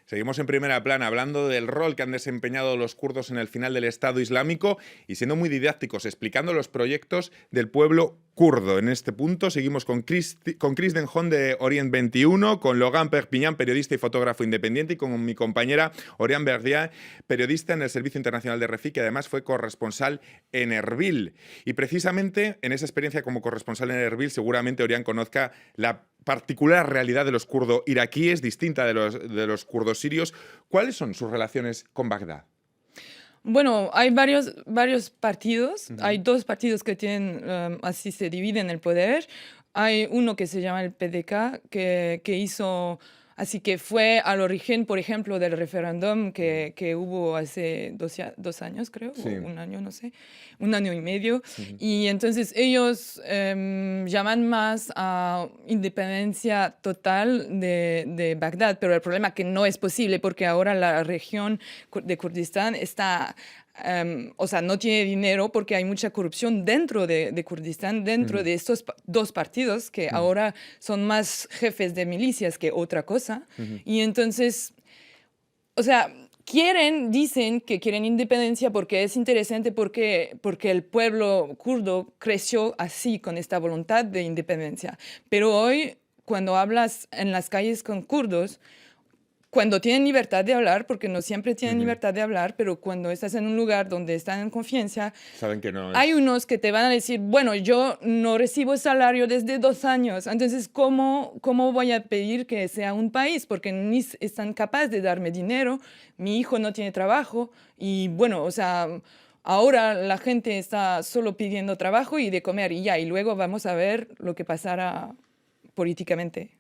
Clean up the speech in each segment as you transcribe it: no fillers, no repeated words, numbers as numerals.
Seguimos en primera plana hablando del rol que han desempeñado los kurdos en el final del Estado Islámico y siendo muy didácticos, explicando los proyectos del pueblo kurdo. En este punto seguimos con Chris Denjon de Orient 21, con Logan Perpignan, periodista y fotógrafo independiente, y con mi compañera Oriane Verdier, periodista en el Servicio Internacional de RFI, que además fue corresponsal en Erbil. Y precisamente en esa experiencia como corresponsal en Erbil, seguramente Oriane conozca la particular realidad de los kurdos iraquíes, distinta de los kurdos sirios. ¿Cuáles son sus relaciones con Bagdad? Bueno, hay varios partidos. Hay dos partidos que tienen, así se dividen el poder. Hay uno que se llama el PDK, que hizo, así que fue al origen, por ejemplo, del referéndum que hubo hace 2 años, creo, Sí. o un año, no sé, 1 año y medio. Y entonces ellos llaman más a independencia total de Bagdad, pero el problema es que no es posible porque ahora la región de Kurdistán está... o sea, no tiene dinero porque hay mucha corrupción dentro de Kurdistán, dentro de estos dos partidos que ahora son más jefes de milicias que otra cosa. Y entonces, o sea, dicen que quieren independencia porque es interesante, porque el pueblo kurdo creció así, con esta voluntad de independencia. Pero hoy, cuando hablas en las calles con kurdos, cuando tienen libertad de hablar, porque no siempre tienen libertad de hablar, pero cuando estás en un lugar donde están en confianza, saben que no es... hay unos que te van a decir, bueno, yo no recibo salario desde 2 años, entonces, ¿cómo voy a pedir que sea un país? Porque ni están capaces de darme dinero, mi hijo no tiene trabajo, y bueno, o sea, ahora la gente está solo pidiendo trabajo y de comer, y ya, y luego vamos a ver lo que pasará políticamente.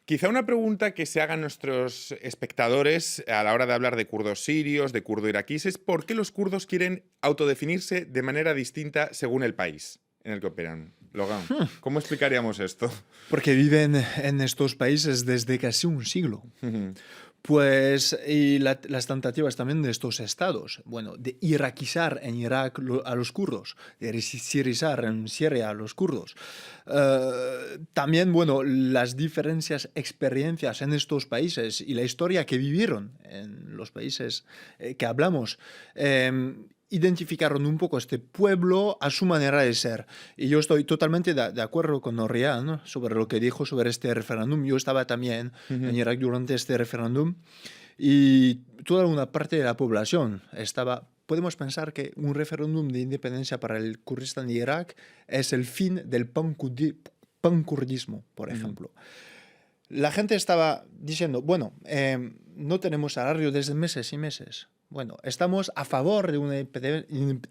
Quizá una pregunta que se hagan nuestros espectadores a la hora de hablar de kurdos sirios, de kurdos iraquíes, es ¿por qué los kurdos quieren autodefinirse de manera distinta según el país en el que operan? Logan, ¿cómo explicaríamos esto? Porque viven en estos países desde casi un siglo. Pues, y las tentativas también de estos estados, bueno, de iraquizar en Irak a los kurdos, de sirizar en Siria a los kurdos. También, bueno, las diferentes experiencias en estos países y la historia que vivieron en los países que hablamos, identificaron un poco este pueblo a su manera de ser. Y yo estoy totalmente de acuerdo con Oriane sobre lo que dijo sobre este referéndum. Yo estaba también en Irak durante este referéndum y toda una parte de la población estaba... Podemos pensar que un referéndum de independencia para el Kurdistán de Irak es el fin del pankurdismo, por ejemplo. La gente estaba diciendo, bueno, no tenemos salario desde meses y meses. Bueno, estamos a favor de una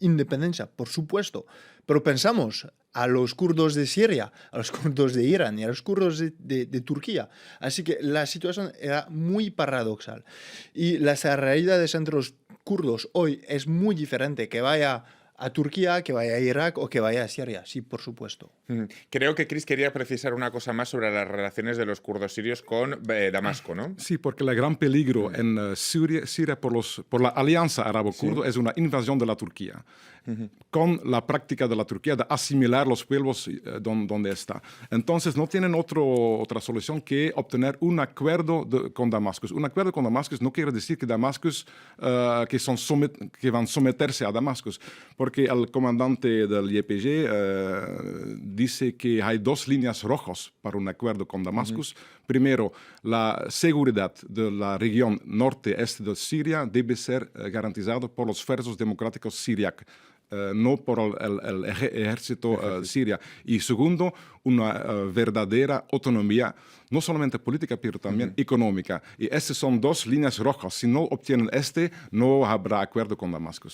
independencia, por supuesto, pero pensamos a los kurdos de Siria, a los kurdos de Irán y a los kurdos de Turquía. Así que la situación era muy paradoxal. Y las realidades entre los kurdos hoy es muy diferente, que vaya a Turquía, que vaya a Irak o que vaya a Siria, sí, por supuesto. Creo que Chris quería precisar una cosa más sobre las relaciones de los kurdos sirios con Damasco, ¿no? Sí, porque el gran peligro en Siria por la alianza arabo-kurdo es una invasión de la Turquía, con la práctica de la Turquía de asimilar los pueblos donde está. Entonces no tienen otra solución que obtener un acuerdo con Damasco. Un acuerdo con Damasco no quiere decir que Damasco que van a someterse a Damasco, porque el comandante del YPG dice que hay 2 líneas rojas para un acuerdo con Damasco. Primero, la seguridad de la región norte-este de Siria debe ser garantizada por los fuerzas democráticos siriacos, no por el ejército sirio. Y segundo, una verdadera autonomía, no solamente política, pero también económica. Y estas son 2 líneas rojas. Si no obtienen no habrá acuerdo con Damasco.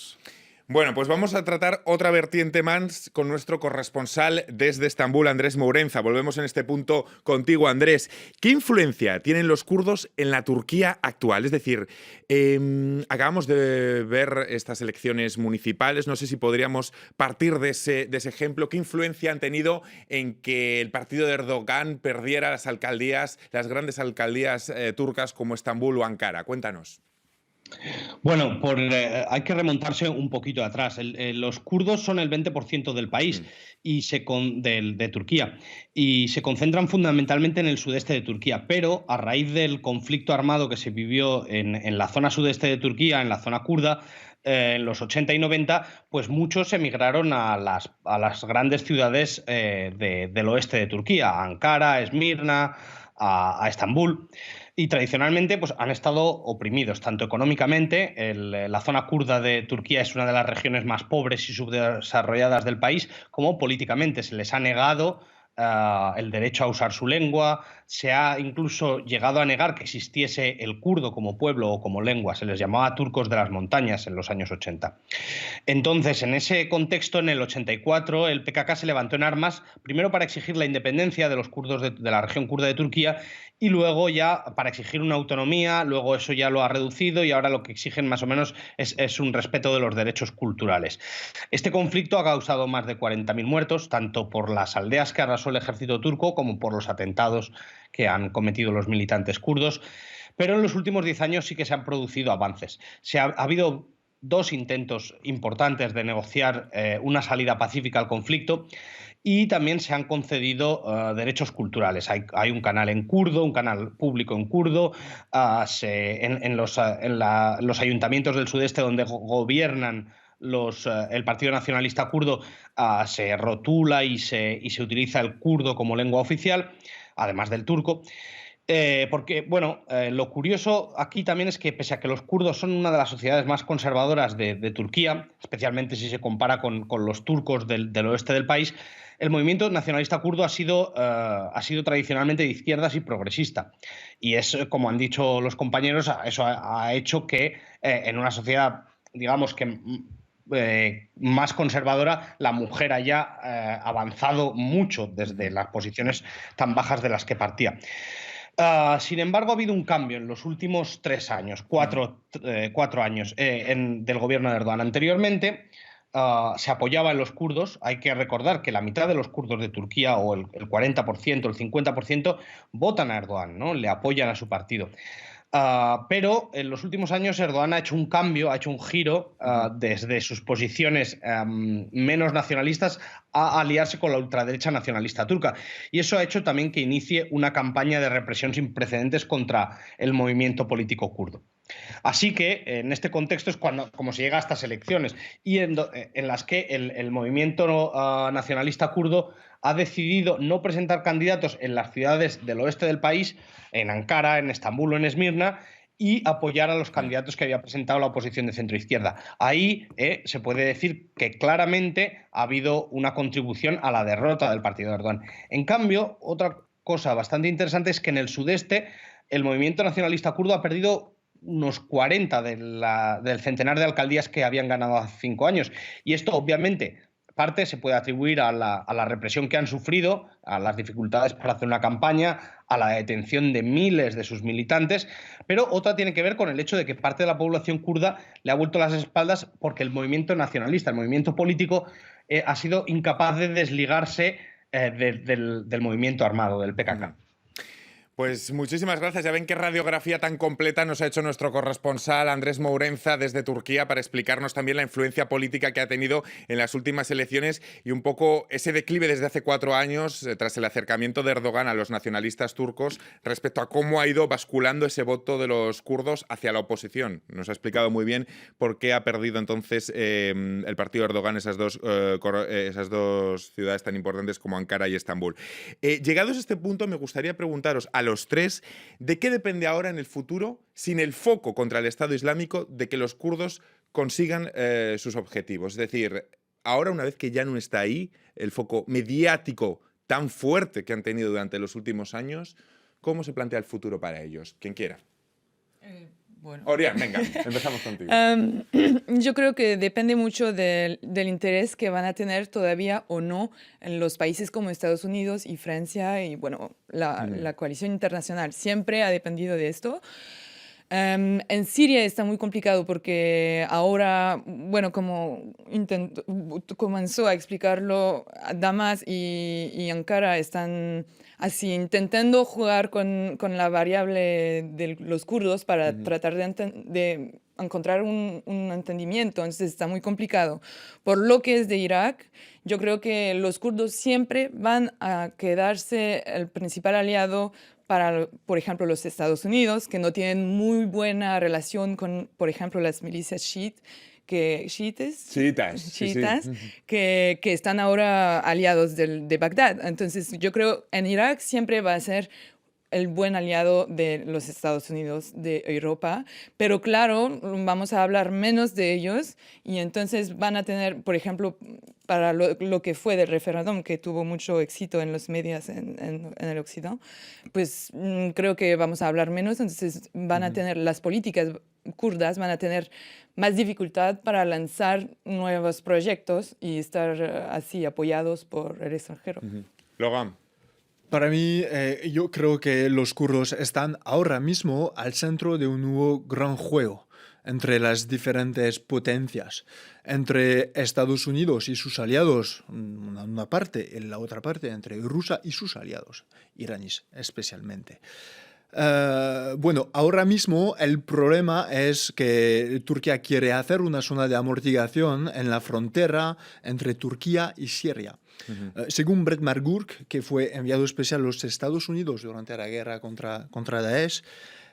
Bueno, pues vamos a tratar otra vertiente más con nuestro corresponsal desde Estambul, Andrés Mourenza. Volvemos en este punto contigo, Andrés. ¿Qué influencia tienen los kurdos en la Turquía actual? Es decir, acabamos de ver estas elecciones municipales. No sé si podríamos partir de ese ejemplo. ¿Qué influencia han tenido en que el partido de Erdogan perdiera las grandes alcaldías turcas como Estambul o Ankara? Cuéntanos. Bueno, hay que remontarse un poquito atrás. Los kurdos son el 20% del país de Turquía y se concentran fundamentalmente en el sudeste de Turquía, pero a raíz del conflicto armado que se vivió en la zona sudeste de Turquía, en la zona kurda, en los 80 y 90, pues muchos emigraron a las grandes ciudades del oeste de Turquía, a Ankara, a Esmirna, a Estambul. Y tradicionalmente pues, han estado oprimidos, tanto económicamente, la zona kurda de Turquía es una de las regiones más pobres y subdesarrolladas del país, como políticamente se les ha negado el derecho a usar su lengua, se ha incluso llegado a negar que existiese el kurdo como pueblo o como lengua, se les llamaba turcos de las montañas en los años 80. Entonces, en ese contexto, en el 84, el PKK se levantó en armas, primero para exigir la independencia de los kurdos de la región kurda de Turquía y luego ya para exigir una autonomía, luego eso ya lo ha reducido y ahora lo que exigen más o menos es un respeto de los derechos culturales. Este conflicto ha causado más de 40.000 muertos, tanto por las aldeas que arrasó el ejército turco como por los atentados que han cometido los militantes kurdos, pero en los últimos 10 años sí que se han producido avances. Ha habido 2 intentos importantes de negociar una salida pacífica al conflicto y también se han concedido derechos culturales. Hay un canal en kurdo, un canal público en kurdo, en los ayuntamientos del sudeste donde gobiernan el Partido Nacionalista Kurdo se rotula y se utiliza el kurdo como lengua oficial, además del turco. Porque, bueno, lo curioso aquí también es que pese a que los kurdos son una de las sociedades más conservadoras de Turquía, especialmente si se compara con los turcos del oeste del país, el movimiento nacionalista kurdo ha sido tradicionalmente de izquierdas y progresista. Y es, como han dicho los compañeros, eso ha hecho que en una sociedad, digamos que más conservadora, la mujer haya avanzado mucho desde las posiciones tan bajas de las que partía. Sin embargo, ha habido un cambio en los últimos 3 años, 4 años del gobierno de Erdogan. Anteriormente se apoyaba en los kurdos. Hay que recordar que la mitad de los kurdos de Turquía, o el 40%, el 50%, votan a Erdogan, ¿no? Le apoyan a su partido. Pero en los últimos años Erdogan ha hecho un cambio, ha hecho un giro desde sus posiciones menos nacionalistas a aliarse con la ultraderecha nacionalista turca. Y eso ha hecho también que inicie una campaña de represión sin precedentes contra el movimiento político kurdo. Así que en este contexto es como se llega a estas elecciones y en las que el movimiento nacionalista kurdo ha decidido no presentar candidatos en las ciudades del oeste del país, en Ankara, en Estambul o en Esmirna, y apoyar a los candidatos que había presentado la oposición de centroizquierda. Ahí se puede decir que claramente ha habido una contribución a la derrota del partido de Erdogan. En cambio, otra cosa bastante interesante es que en el sudeste el movimiento nacionalista kurdo ha perdido unos 40 del centenar de alcaldías que habían ganado hace 5 años. Y esto, obviamente, parte se puede atribuir a la represión que han sufrido, a las dificultades para hacer una campaña, a la detención de miles de sus militantes, pero otra tiene que ver con el hecho de que parte de la población kurda le ha vuelto las espaldas porque el movimiento nacionalista, el movimiento político, ha sido incapaz de desligarse del movimiento armado, del PKK. Pues muchísimas gracias. Ya ven qué radiografía tan completa nos ha hecho nuestro corresponsal Andrés Mourenza desde Turquía para explicarnos también la influencia política que ha tenido en las últimas elecciones y un poco ese declive desde hace 4 años tras el acercamiento de Erdogan a los nacionalistas turcos respecto a cómo ha ido basculando ese voto de los kurdos hacia la oposición. Nos ha explicado muy bien por qué ha perdido entonces el partido Erdogan esas dos ciudades tan importantes como Ankara y Estambul. Llegados a este punto, me gustaría preguntaros a los 3, ¿de qué depende ahora en el futuro, sin el foco contra el Estado Islámico, de que los kurdos consigan sus objetivos? Es decir, ahora, una vez que ya no está ahí, el foco mediático tan fuerte que han tenido durante los últimos años, ¿cómo se plantea el futuro para ellos? Quien quiera. Bueno. Orián, venga, empezamos contigo. Yo creo que depende mucho del interés que van a tener todavía o no en los países como Estados Unidos y Francia y, bueno, la coalición internacional. Siempre ha dependido de esto. En Siria está muy complicado porque ahora, bueno, como comenzó a explicarlo, Damas y Ankara están así intentando jugar con la variable de los kurdos para tratar de encontrar un entendimiento. Entonces está muy complicado. Por lo que es de Irak, yo creo que los kurdos siempre van a quedarse el principal aliado para, por ejemplo, los Estados Unidos, que no tienen muy buena relación con, por ejemplo, las milicias chiitas, que están ahora aliados de Bagdad. Entonces, yo creo en Irak siempre va a ser el buen aliado de los Estados Unidos, de Europa, pero claro, vamos a hablar menos de ellos y entonces van a tener, por ejemplo, para lo que fue del referéndum, que tuvo mucho éxito en los medios en el Occidente, pues creo que vamos a hablar menos, entonces van a tener las políticas kurdas, van a tener más dificultad para lanzar nuevos proyectos y estar así apoyados por el extranjero. Logan. Para mí, yo creo que los kurdos están ahora mismo al centro de un nuevo gran juego entre las diferentes potencias, entre Estados Unidos y sus aliados, una parte, en la otra parte, entre Rusia y sus aliados, iraníes especialmente. Bueno, ahora mismo el problema es que Turquía quiere hacer una zona de amortiguación en la frontera entre Turquía y Siria. Según Brett McGurk, que fue enviado especial a los Estados Unidos durante la guerra contra Daesh,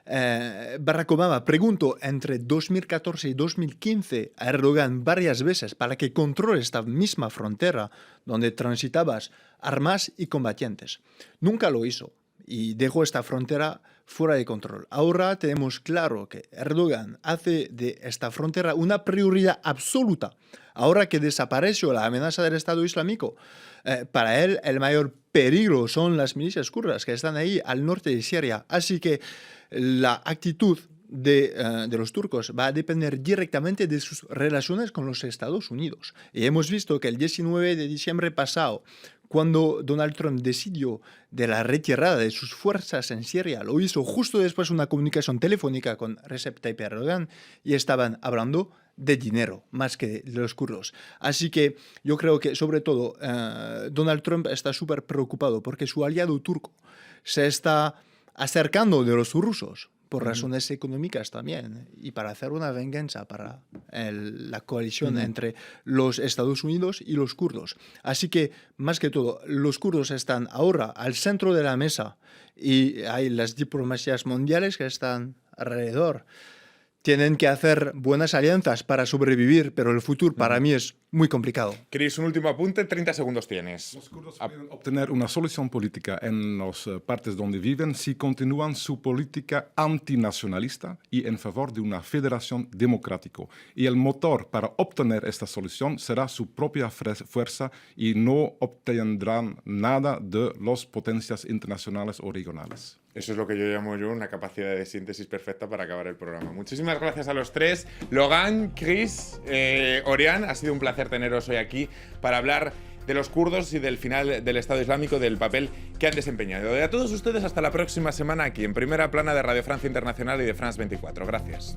Barack Obama preguntó entre 2014 y 2015 a Erdogan varias veces para que controle esta misma frontera donde transitabas armas y combatientes. Nunca lo hizo y dejó esta frontera fuera de control. Ahora tenemos claro que Erdogan hace de esta frontera una prioridad absoluta. Ahora que desapareció la amenaza del Estado Islámico, para él el mayor peligro son las milicias kurdas que están ahí al norte de Siria. Así que la actitud de los turcos va a depender directamente de sus relaciones con los Estados Unidos. Y hemos visto que el 19 de diciembre pasado, cuando Donald Trump decidió de la retirada de sus fuerzas en Siria, lo hizo justo después de una comunicación telefónica con Recep Tayyip Erdogan y estaban hablando de dinero más que de los kurdos. Así que yo creo que sobre todo Donald Trump está súper preocupado porque su aliado turco se está acercando de los rusos por razones económicas también, y para hacer una venganza para la coalición entre los Estados Unidos y los kurdos. Así que, más que todo, los kurdos están ahora al centro de la mesa y hay las diplomacias mundiales que están alrededor. Tienen que hacer buenas alianzas para sobrevivir, pero el futuro para mí es muy complicado. Chris, un último apunte, 30 segundos tienes. Los kurdos pueden obtener una solución política en las partes donde viven si continúan su política antinacionalista y en favor de una federación democrática. Y el motor para obtener esta solución será su propia fuerza y no obtendrán nada de las potencias internacionales o regionales. Eso es lo que yo llamo una capacidad de síntesis perfecta para acabar el programa. Muchísimas gracias a los tres. Logan, Chris, Orián, ha sido un placer teneros hoy aquí para hablar de los kurdos y del final del Estado Islámico, del papel que han desempeñado. Y a todos ustedes hasta la próxima semana aquí en Primera Plana de Radio Francia Internacional y de France 24. Gracias.